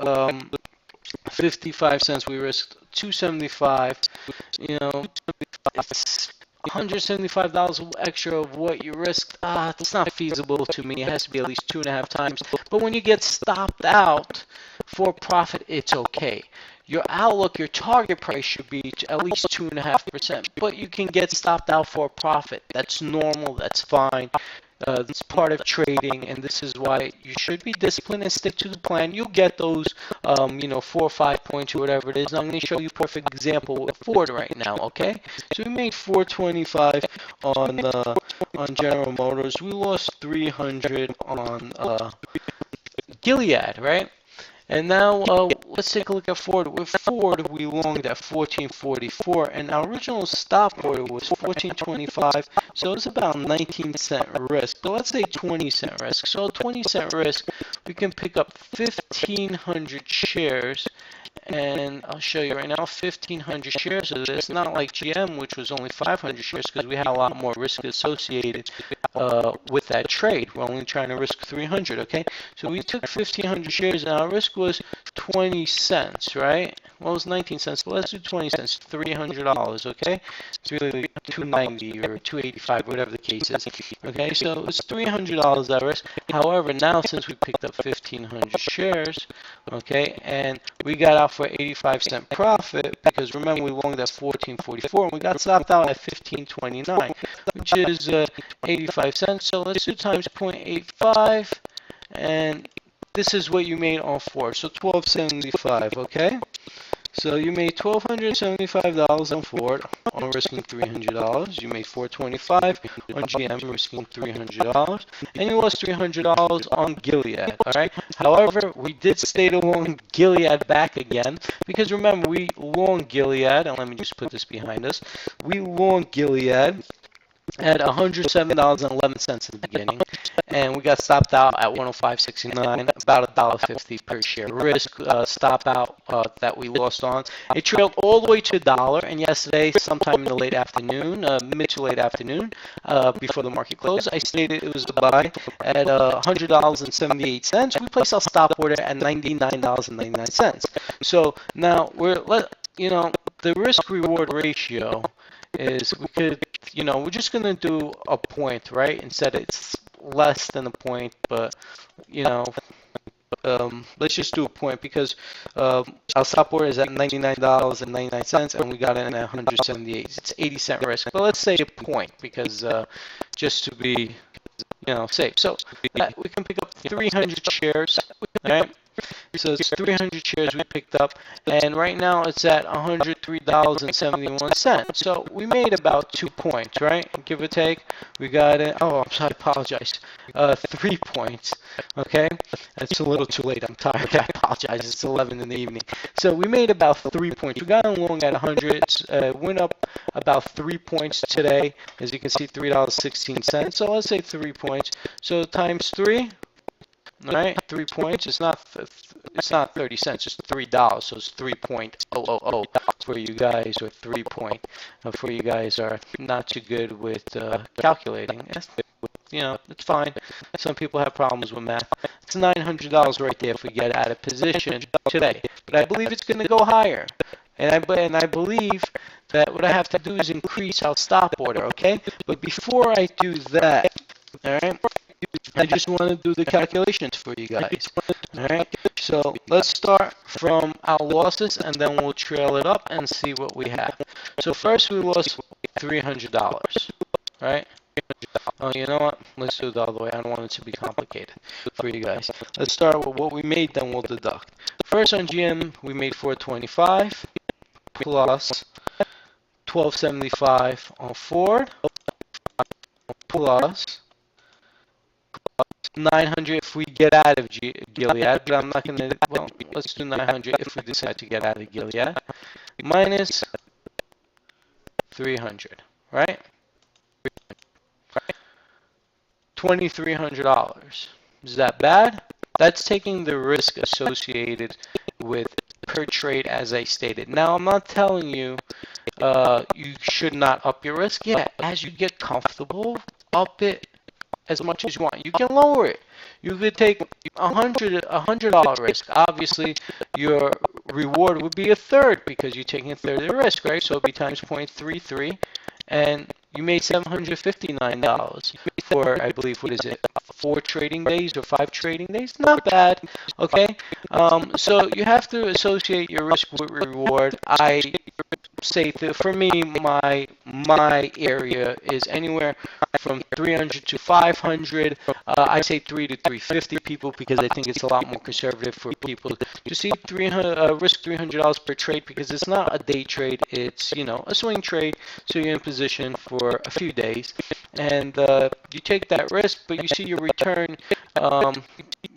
55 cents. We risked 275. It's $175 extra of what you risked. It's not feasible to me. It has to be at least 2.5 times. But when you get stopped out for profit, it's okay. Your outlook, your target price should be at least 2.5%, but you can get stopped out for a profit. That's normal. That's fine. It's part of trading, and this is why you should be disciplined and stick to the plan. You'll get those, 4 or 5 points or whatever it is. I'm going to show you a perfect example with Ford right now. Okay, so we made 425 on General Motors. We lost 300 on Gilead, right? And now let's take a look at Ford. With Ford, we longed at 14.44, and our original stop order was 14.25, so it's about 19-cent risk. But let's say 20-cent risk. So 20-cent risk, we can pick up 1,500 shares. And I'll show you right now, 1,500 shares of this, not like GM, which was only 500 shares because we had a lot more risk associated with that trade. We're only trying to risk 300, okay? So we took 1,500 shares and our risk was 20 cents, right? Well, it was 19 cents, but let's do 20 cents, $300, okay? It's really 290 or 285, whatever the case is, okay? So it's $300 at risk. However, now since we picked up 1,500 shares, okay, and we got out for 85-cent profit because remember we longed at 14.44 and we got stopped out at 15.29, which is 85 cents. So let's do times 0.85, and this is what you made on Ford. So 12.75, okay? So you made $1,275 on Ford on risking $300. You made $425 on GM risking $300, and you lost $300 on Gilead. All right. However, we did stay to long Gilead back again because remember we long Gilead, and let me just put this behind us. We long Gilead at $107.11 at the beginning, and we got stopped out at 105.69, about $1.50 per share risk stop out that we lost on. It trailed all the way to $1, and yesterday, sometime in the late afternoon, mid to late afternoon, before the market closed, I stated it was a buy at $100.78. We placed our stop order at $99.99. So now the risk reward ratio is we're just going to do a point, right? Instead it's less than a point, but, let's just do a point because our stop order is at $99.99 and we got it at 178. It's 80-cent risk, but let's say a point because just to be, safe. So we can pick up 300 shares, right? So it's 300 shares we picked up, and right now it's at $103.71. So we made about 2 points, right? Give or take. We got it. Oh, I'm sorry, I apologize. 3 points. Okay, it's a little too late. I'm tired. I apologize. It's 11 in the evening. So we made about 3 points. We got along at 100. Went up about 3 points today. As you can see, $3.16. So let's say 3 points. So times 3. All right, 3 points. It's not 30 cents. It's $3. So it's 3.000 for you guys, or 3 point. For you guys are not too good with calculating. It's fine. Some people have problems with math. It's $900 right there if we get out of position today. But I believe it's going to go higher. And I believe that what I have to do is increase our stop order. Okay. But before I do that, all right, I just want to do the calculations for you guys. Alright, so let's start from our losses and then we'll trail it up and see what we have. So first we lost $300. Right? Oh, you know what? Let's do it the other way. I don't want it to be complicated for you guys. Let's start with what we made, then we'll deduct. First on GM, we made $425 plus $12.75 on Ford plus 900 if we get out of Gilead, but I'm not going to, well, let's do 900 if we decide to get out of Gilead, minus 300, right? $2,300. Is that bad? That's taking the risk associated with per trade as I stated. Now, I'm not telling you you should not up your risk. Yeah, as you get comfortable, up it as much as you want. You can lower it. You could take $100 risk. Obviously, your reward would be a third because you're taking a third of the risk, right? So it'd be times 0.33, and you made $759 for, I believe, what is it, 4 trading days or 5 trading days? Not bad, okay? So you have to associate your risk with reward. I say for me, my area is anywhere from 300 to 500. I say 3 to 350 people because I think it's a lot more conservative for people to see risk $300 per trade because it's not a day trade. It's a swing trade, so you're in position for a few days, and you take that risk, but you see your return.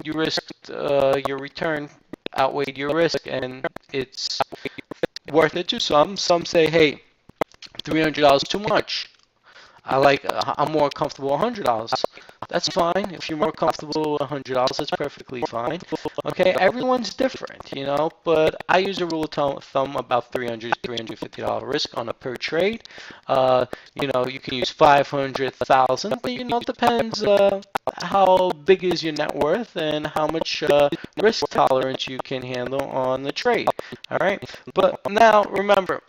You risked your return outweighed your risk, and it's worth it to some. Some say, hey, $300 too much. I'm more comfortable with $100. That's fine. If you're more comfortable with $100, that's perfectly fine. Okay, everyone's different, but I use a rule of thumb about $350 risk on a per trade. You can use 500,000, but it depends how big is your net worth and how much risk tolerance you can handle on the trade. All right, but now remember.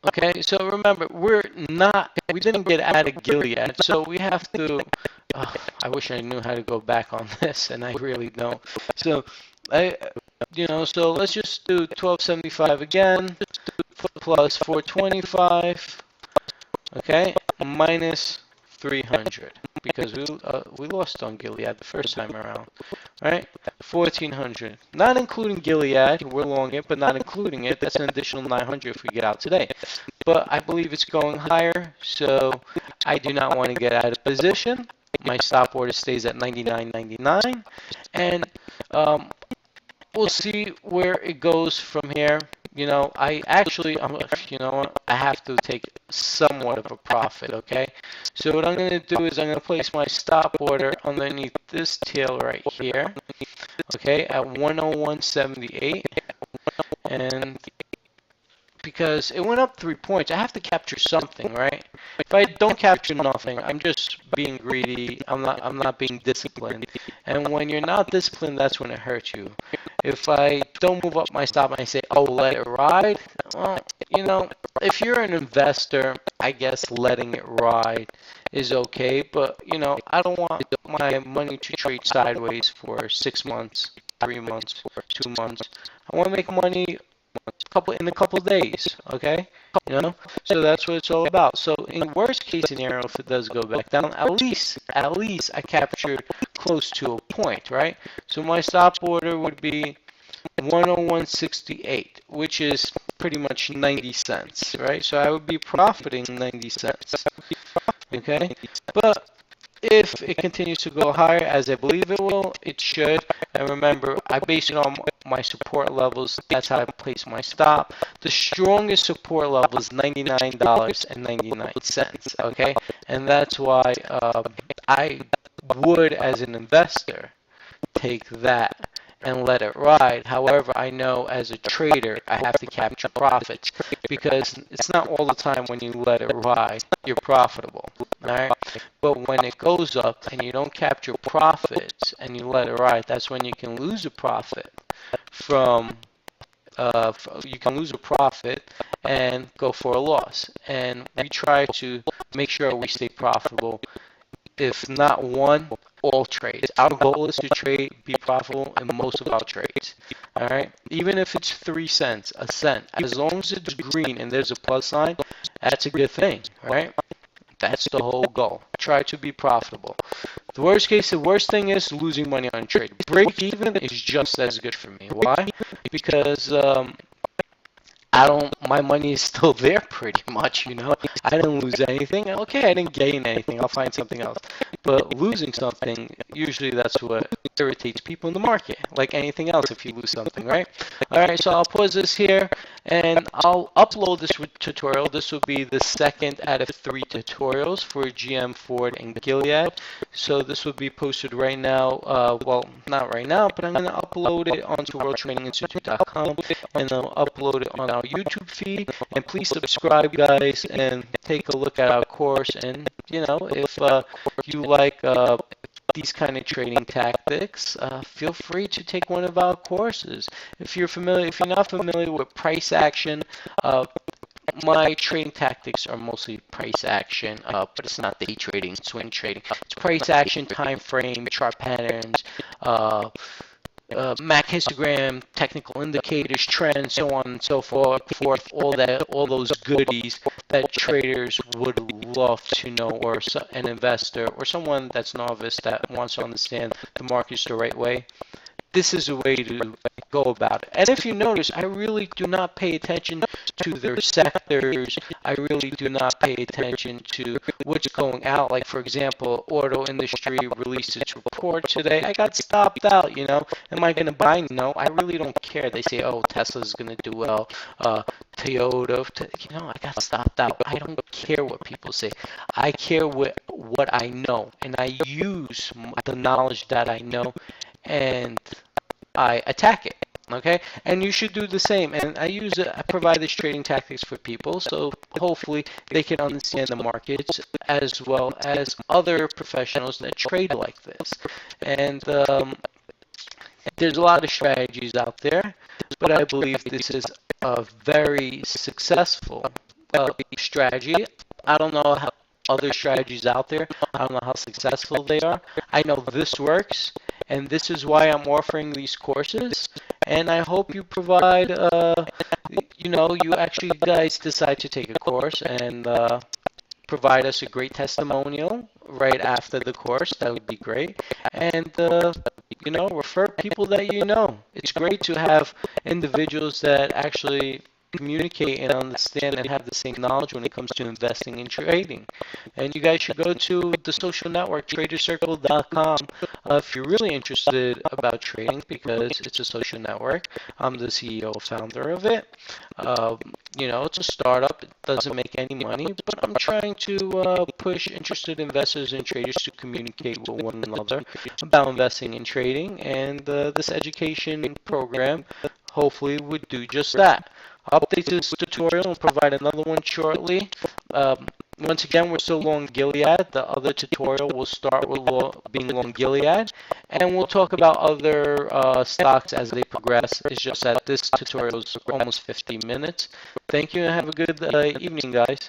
Okay, so remember, we didn't get out of Gilead, so we have to, I wish I knew how to go back on this, and I really don't. So, so let's just do 1275 again, plus 425, okay, minus 300, because we lost on Gilead the first time around. All right, 1400, not including Gilead. We're long it, but not including it. That's an additional 900 if we get out today. But I believe it's going higher, so I do not want to get out of position. My stop order stays at 99.99, and we'll see where it goes from here. I have to take somewhat of a profit, okay? So what I'm going to do is I'm going to place my stop order underneath this tail right here, okay, at 101.78, and because it went up 3 points, I have to capture something, right? If I don't capture nothing, I'm just being greedy. I'm not being disciplined. And when you're not disciplined, that's when it hurts you. If I don't move up my stop and I say, oh, let it ride, well, if you're an investor, I guess letting it ride is okay. But, I don't want my money to trade sideways for 6 months, 3 months, 2 months. I want to make money in a couple of days, okay? So that's what it's all about. So in worst case scenario, if it does go back down, at least I captured close to a point, right? So my stop order would be 101.68, which is pretty much 90 cents, right? So I would be profiting 90 cents, okay? But if it continues to go higher, as I believe it will, it should. And remember, I base it on my support levels. That's how I place my stop. The strongest support level is $99.99, okay? And that's why I would, as an investor, take that and let it ride. However, I know as a trader, I have to capture profits because it's not all the time when you let it ride, you're profitable. All right? But when it goes up and you don't capture profits and you let it ride, that's when you can lose a profit you can lose a profit and go for a loss. And we try to make sure we stay profitable. If not one, all trades. Our goal is to be profitable in most of our trades. All right, even if it's 3 cents, a cent, as long as it's green and there's a plus sign, that's a good thing. All right, that's the whole goal. Try to be profitable. The worst thing is losing money on trade. Break even is just as good for me. Why? Because my money is still there pretty much, I didn't lose anything. Okay, I didn't gain anything. I'll find something else. But losing something, usually that's what irritates people in the market. Like anything else if you lose something, right? All right, so I'll pause this here and I'll upload this tutorial. This will be the second out of 3 tutorials for GM, Ford, and Gilead. So this will be posted right now. Well, not right now, but I'm going to upload it onto worldtradinginstitute.com and I'll upload it on our YouTube feed. And please subscribe, guys, and take a look at our course. And if you like these kind of trading tactics, feel free to take one of our courses. If you're not familiar with price action, my trading tactics are mostly price action, but it's not day trading, swing trading. It's price action, time frame, chart patterns, MAC histogram, technical indicators, trends, so on and so forth, all those goodies that traders would love to know, or an investor or someone that's novice that wants to understand the markets the right way. this is a way to go about it. And if you notice, I really do not pay attention to their sectors. I really do not pay attention to what's going out. Like, for example, auto industry released its report today. I got stopped out, you know. Am I going to buy? No, I really don't care. They say, oh, Tesla's going to do well. Toyota, you know, I got stopped out. I don't care what people say. I care what I know. And I use the knowledge that I know, and I attack it. Okay, and you should do the same. And I provide these trading tactics for people, so hopefully they can understand the markets as well as other professionals that trade like this. And there's a lot of strategies out there, but I believe this is a very successful strategy. I don't know how other strategies out there. I don't know how successful they are. I know this works, and this is why I'm offering these courses. And I hope you provide, you know, you actually guys decide to take a course and provide us a great testimonial right after the course. That would be great. And, you know, refer people that you know. It's great to have individuals that actually communicate and understand and have the same knowledge when it comes to investing and trading. And you guys should go to the social network, tradercircle.com, if you're really interested about trading, because it's a social network. I'm the CEO, founder of it. You know, it's a startup. It doesn't make any money, but I'm trying to push interested investors and traders to communicate with one another about investing and trading. And this education program hopefully would do just that. I'll update this tutorial and provide another one shortly. Once again, we're still long Gilead. The other tutorial will start with being long Gilead, and we'll talk about other stocks as they progress. It's just that this tutorial is almost 15 minutes. Thank you, and have a good evening, guys.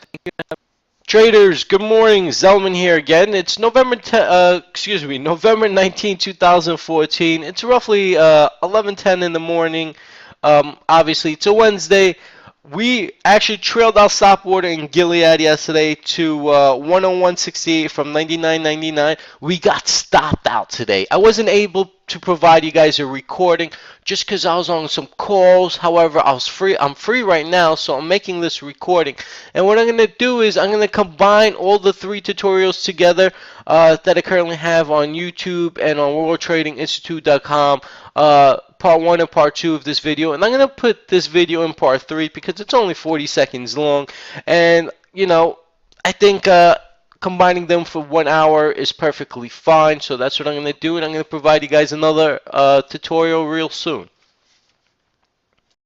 Traders, good morning. Zelman here again. It's November November 19, 2014. It's roughly 11:10 in the morning. Obviously, it's a Wednesday. We actually trailed our stop order in Gilead yesterday to 101.68 from 99.99. We got stopped out today. I wasn't able to provide you guys a recording just because I was on some calls. However, I'm free right now, so I'm making this recording. And what I'm going to do is I'm going to combine all the three tutorials together that I currently have on YouTube and on worldtradinginstitute.com. Part 1 and part 2 of this video, and I'm going to put this video in part 3 because it's only 40 seconds long, and you know, I think combining them for 1 hour is perfectly fine, so that's what I'm going to do, and I'm going to provide you guys another tutorial real soon.